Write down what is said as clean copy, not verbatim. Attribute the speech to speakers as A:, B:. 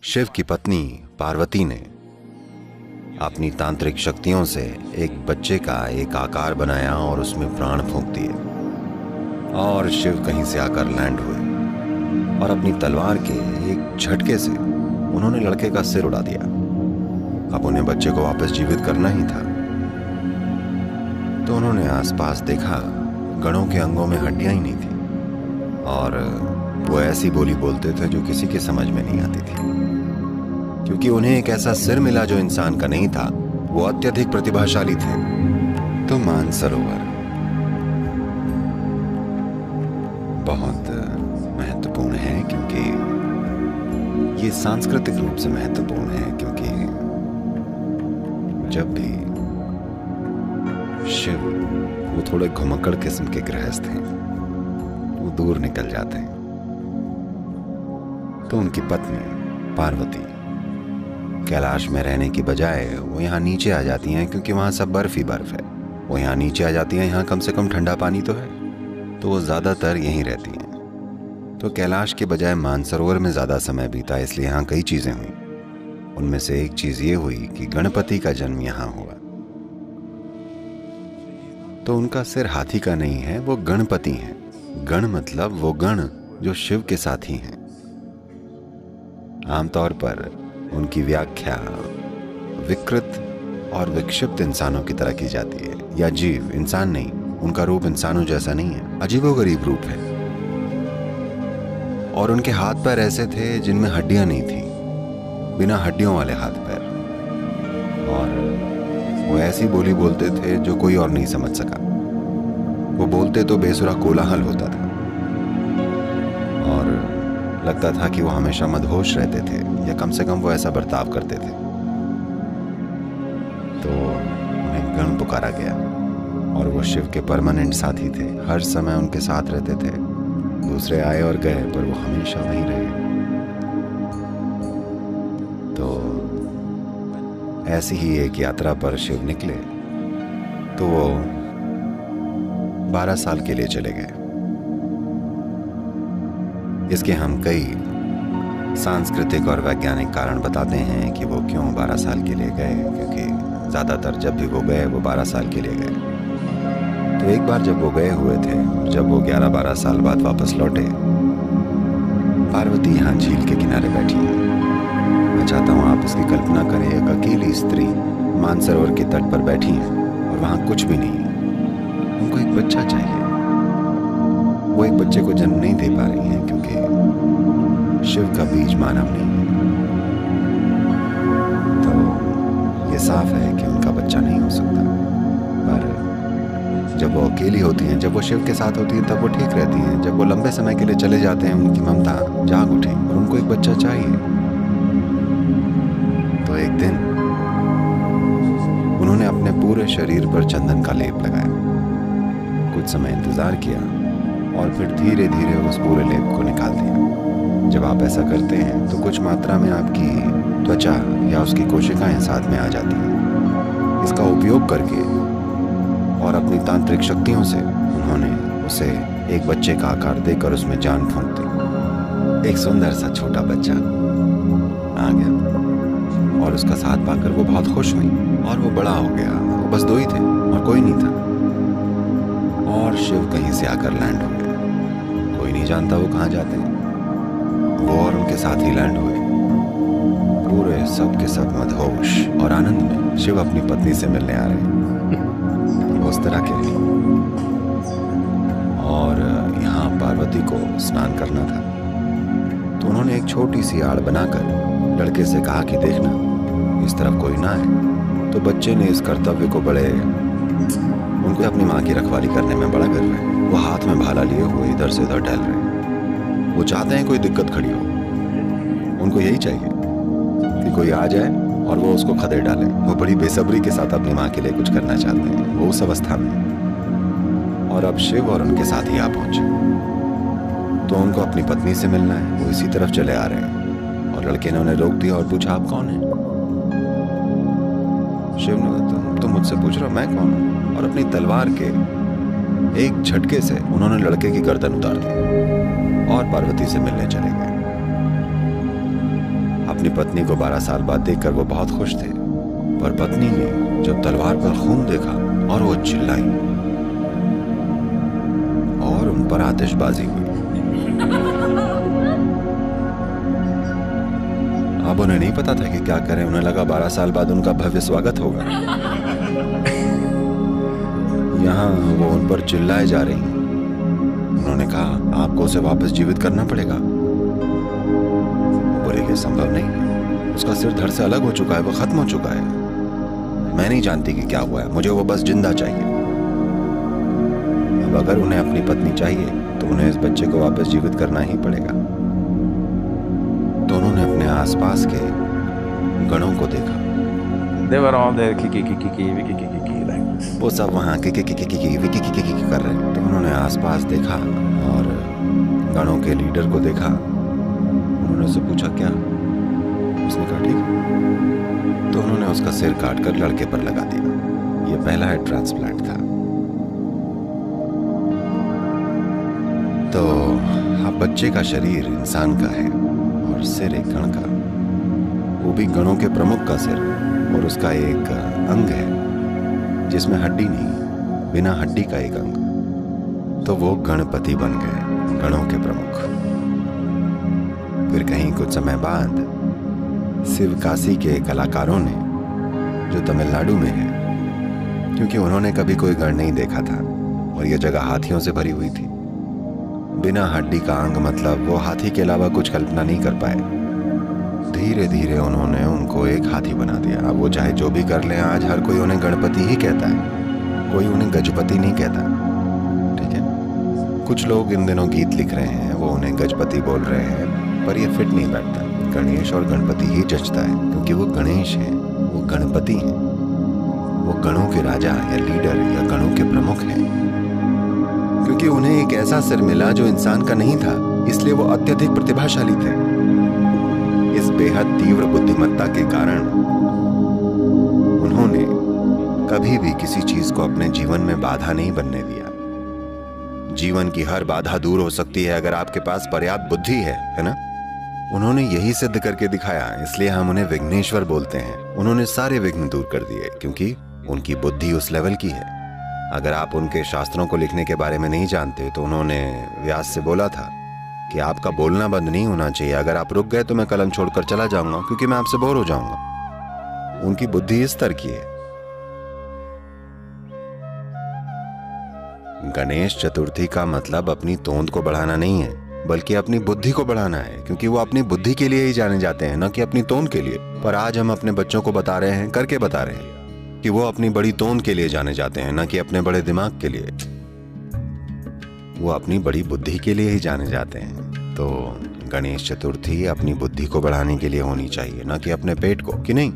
A: शिव की पत्नी पार्वती ने अपनी तांत्रिक शक्तियों से एक बच्चे का एक आकार बनाया और उसमें प्राण फूंक दिए। और शिव कहीं से आकर लैंड हुए और अपनी तलवार के एक झटके से उन्होंने लड़के का सिर उड़ा दिया। अब उन्हें बच्चे को वापस जीवित करना ही था। तो उन्होंने आसपास देखा, गणों के अंगों में हड्डियां ही नहीं थी और वो ऐसी बोली बोलते थे जो किसी के समझ में नहीं आती थी, क्योंकि उन्हें एक ऐसा सिर मिला जो इंसान का नहीं था। वो अत्यधिक प्रतिभाशाली थे। तो मानसरोवर बहुत महत्वपूर्ण है, क्योंकि ये सांस्कृतिक रूप से महत्वपूर्ण है, क्योंकि जब भी शिव, वो थोड़े घुमक्कड़ किस्म के गृहस्थ हैं, वो दूर निकल जाते हैं, तो उनकी पत्नी पार्वती कैलाश में रहने की बजाय वो यहाँ नीचे आ जाती हैं, क्योंकि वहाँ सब बर्फ ही बर्फ है। वो यहाँ नीचे आ जाती हैं, यहाँ कम से कम ठंडा पानी तो है, तो वो ज़्यादातर यहीं रहती हैं। तो कैलाश के बजाय मानसरोवर में ज़्यादा समय बीता, इसलिए यहाँ कई चीज़ें हुई। उनमें से एक चीज़ ये हुई कि गणपति का जन्म यहाँ हुआ। तो उनका सिर हाथी का नहीं है, वो गणपति हैं। गण मतलब वो गण जो शिव के साथी हैं। आमतौर पर उनकी व्याख्या विकृत और विक्षिप्त इंसानों की तरह की जाती है, या जीव, इंसान नहीं। उनका रूप इंसानों जैसा नहीं है, अजीबोगरीब रूप है। और उनके हाथ पैर ऐसे थे जिनमें हड्डियां नहीं थी, बिना हड्डियों वाले हाथ पैर। और वो ऐसी बोली बोलते थे जो कोई और नहीं समझ सका। वो बोलते तो बेसुरा कोलाहल होता था और लगता था कि वो हमेशा मदहोश रहते थे, या कम से कम वो ऐसा बर्ताव करते थे। तो उन्हें गण पुकारा गया और वो शिव के परमानेंट साथी थे, हर समय उनके साथ रहते थे। दूसरे आए और गए, पर वो हमेशा वहीं रहे। तो ऐसी ही एक यात्रा पर शिव निकले, तो वो 12 साल के लिए चले गए। इसके हम कई सांस्कृतिक और वैज्ञानिक कारण बताते हैं कि वो क्यों 12 साल के लिए गए, क्योंकि ज़्यादातर जब भी वो गए वो 12 साल के लिए गए। तो एक बार जब वो गए हुए थे और जब वो 11-12 साल बाद वापस लौटे, पार्वती यहाँ झील के किनारे बैठी है। मैं चाहता हूँ आप इसकी कल्पना करें, एक अकेली स्त्री मानसरोवर के तट पर बैठी है और वहाँ कुछ भी नहीं है। उनको एक बच्चा चाहिए। वो एक बच्चे को जन्म नहीं दे पा रही हैं, क्योंकि शिव का बीज मानव नहीं है। तो ये साफ है कि उनका बच्चा नहीं हो सकता। पर जब वो अकेली होती हैं, जब वो शिव के साथ होती हैं, तब वो ठीक रहती हैं। जब वो लंबे समय के लिए चले जाते हैं, उनकी ममता जाग उठी और उनको एक बच्चा चाहिए। तो एक दिन उन्होंने अपने पूरे शरीर पर चंदन का लेप लगाया, कुछ समय इंतजार किया और फिर धीरे धीरे उस पूरे लेप को निकाल दिया। जब आप ऐसा करते हैं तो कुछ मात्रा में आपकी त्वचा या उसकी कोशिकाएं साथ में आ जाती हैं। इसका उपयोग करके और अपनी तांत्रिक शक्तियों से उन्होंने उसे एक बच्चे का आकार देकर उसमें जान फूंक दी। एक सुंदर सा छोटा बच्चा आ गया और उसका साथ पाकर वो बहुत खुश हुई और वो बड़ा हो गया। वो बस 2 ही थे और कोई नहीं था। और शिव कहीं से आकर लैंड हुए। कोई नहीं जानता वो कहाँ जाते हैं। वो और उनके साथ ही लैंड हुए, पूरे सब के सब मदहोश और आनंद में। शिव अपनी पत्नी से मिलने आ रहे हैं, उस तरह के नहीं। और यहाँ पार्वती को स्नान करना था, तो उन्होंने एक छोटी सी आड़ बनाकर लड़के से कहा कि देखना, इस तरफ कोई ना है। तो बच्चे ने इस कर्तव्य को बड़े, उनको अपनी माँ की रखवाली करने में बड़ा गर्व है। वो हाथ में भाला लिए हुए इधर से उधर टहल रहे हैं। वो चाहते हैं कोई दिक्कत खड़ी हो, उनको यही चाहिए कि कोई आ जाए और वो उसको खदेड़ डाले। वो बड़ी बेसब्री के साथ अपनी माँ के लिए कुछ करना चाहते हैं। वो उस अवस्था में। और अब शिव और उनके साथ ही आ पहुंचे, तो उनको अपनी पत्नी से मिलना है। वो इसी तरफ चले आ रहे हैं और लड़के ने उन्हें रोक दिया और पूछा, आप कौन हैं? शिव ने, तुम मुझसे पूछ रहे हो मैं कौन हूं? और अपनी तलवार के एक झटके से उन्होंने लड़के की गर्दन उतार दी और पार्वती से मिलने चले गए। अपनी पत्नी को 12 साल बाद देखकर वो बहुत खुश थे, पर पत्नी ने जब तलवार पर खून देखा और वो चिल्लाई और उन पर आतिशबाजी हुई। अब उन्हें नहीं पता था कि क्या करें। उन्हें लगा 12 साल बाद उनका भव्य स्वागत होगा। यहाँ वो उन पर चिल्लाए जा रही। उन्होंने कहा, आपको उसे वापस जीवित करना पड़ेगा। बोले कि संभव नहीं, उसका सिर धड़ से अलग हो चुका है, वो खत्म हो चुका है। मैं नहीं जानती कि क्या हुआ है, मुझे वो बस जिंदा चाहिए। अब अगर उन्हें अपनी पत्नी चाहिए तो उन्हें इस बच्चे को वापस जीवित करना ही पड़ेगा। तो उन्होंने अपने आसपास के गणों को देखा।
B: They were all there, ki like this.
A: वो सब वहाँ की कर रहे हैं। तो उन्होंने आसपास देखा और गणों के लीडर को देखा। उन्होंने उससे पूछा, क्या? उसने कहा, ठीक। तो उन्होंने उसका सिर काटकर लड़के पर लगा दिया। ये पहला हेड ट्रांसप्लांट था। तो अब बच्चे का शरीर इंसान का है और सिर एक गण का, वो भी गणों के प्रमुख का सिर, और उसका एक अंग है जिसमें हड्डी नहीं, बिना हड्डी का एक अंग। तो वो गणपति बन गए, गणों के प्रमुख। फिर कहीं कुछ समय बाद शिवकाशी के कलाकारों ने, जो तमिलनाडु में है, क्योंकि उन्होंने कभी कोई गण नहीं देखा था और यह जगह हाथियों से भरी हुई थी, बिना हड्डी का अंग मतलब वो हाथी के अलावा कुछ कल्पना नहीं कर पाए। धीरे धीरे उन्होंने उनको एक हाथी बना दिया। अब वो चाहे जो भी कर लें, आज हर कोई उन्हें गणपति ही कहता है, कोई उन्हें गजपति नहीं कहता। ठीक है, कुछ लोग इन दिनों गीत लिख रहे हैं, वो उन्हें गजपति बोल रहे हैं, पर ये फिट नहीं बैठता। गणेश और गणपति ही जचता है, क्योंकि वो गणेश हैं, वो गणपति हैं, वो गणों के राजा या लीडर या गणों के प्रमुख हैं। क्योंकि उन्हें एक ऐसा सिर मिला जो इंसान का नहीं था, इसलिए वो अत्यधिक प्रतिभाशाली थे। इस बेहद तीव्र बुद्धिमत्ता के कारण उन्होंने कभी भी किसी चीज को अपने जीवन में बाधा नहीं बनने दिया। जीवन की हर बाधा दूर हो सकती है अगर आपके पास पर्याप्त बुद्धि है ना? उन्होंने यही सिद्ध करके दिखाया, इसलिए हम उन्हें विघ्नेश्वर बोलते हैं। उन्होंने सारे विघ्न दूर कर दिए क्योंकि उनकी बुद्धि उस लेवल की है। अगर आप उनके शास्त्रों को लिखने के बारे में नहीं जानते तो उन्होंने व्यास से बोला था कि आपका बोलना बंद नहीं होना चाहिए, अगर आप रुक गए तो मैं कलम छोड़कर चला जाऊंगा क्योंकि मैं आपसे बोर हो जाऊंगा। उनकी बुद्धि इस तरह की है। गणेश चतुर्थी का मतलब अपनी तोंद को बढ़ाना नहीं है, बल्कि अपनी बुद्धि को बढ़ाना है, क्योंकि वो अपनी बुद्धि के लिए ही जाने जाते हैं, न कि अपनी तोंद के लिए। पर आज हम अपने बच्चों को बता रहे हैं, करके बता रहे हैं कि वो अपनी बड़ी तोंद के लिए जाने जाते हैं, न कि अपने बड़े दिमाग के लिए। वो अपनी बड़ी बुद्धि के लिए ही जाने जाते हैं। तो गणेश चतुर्थी अपनी बुद्धि को बढ़ाने के लिए होनी चाहिए, न कि अपने पेट को, कि नहीं?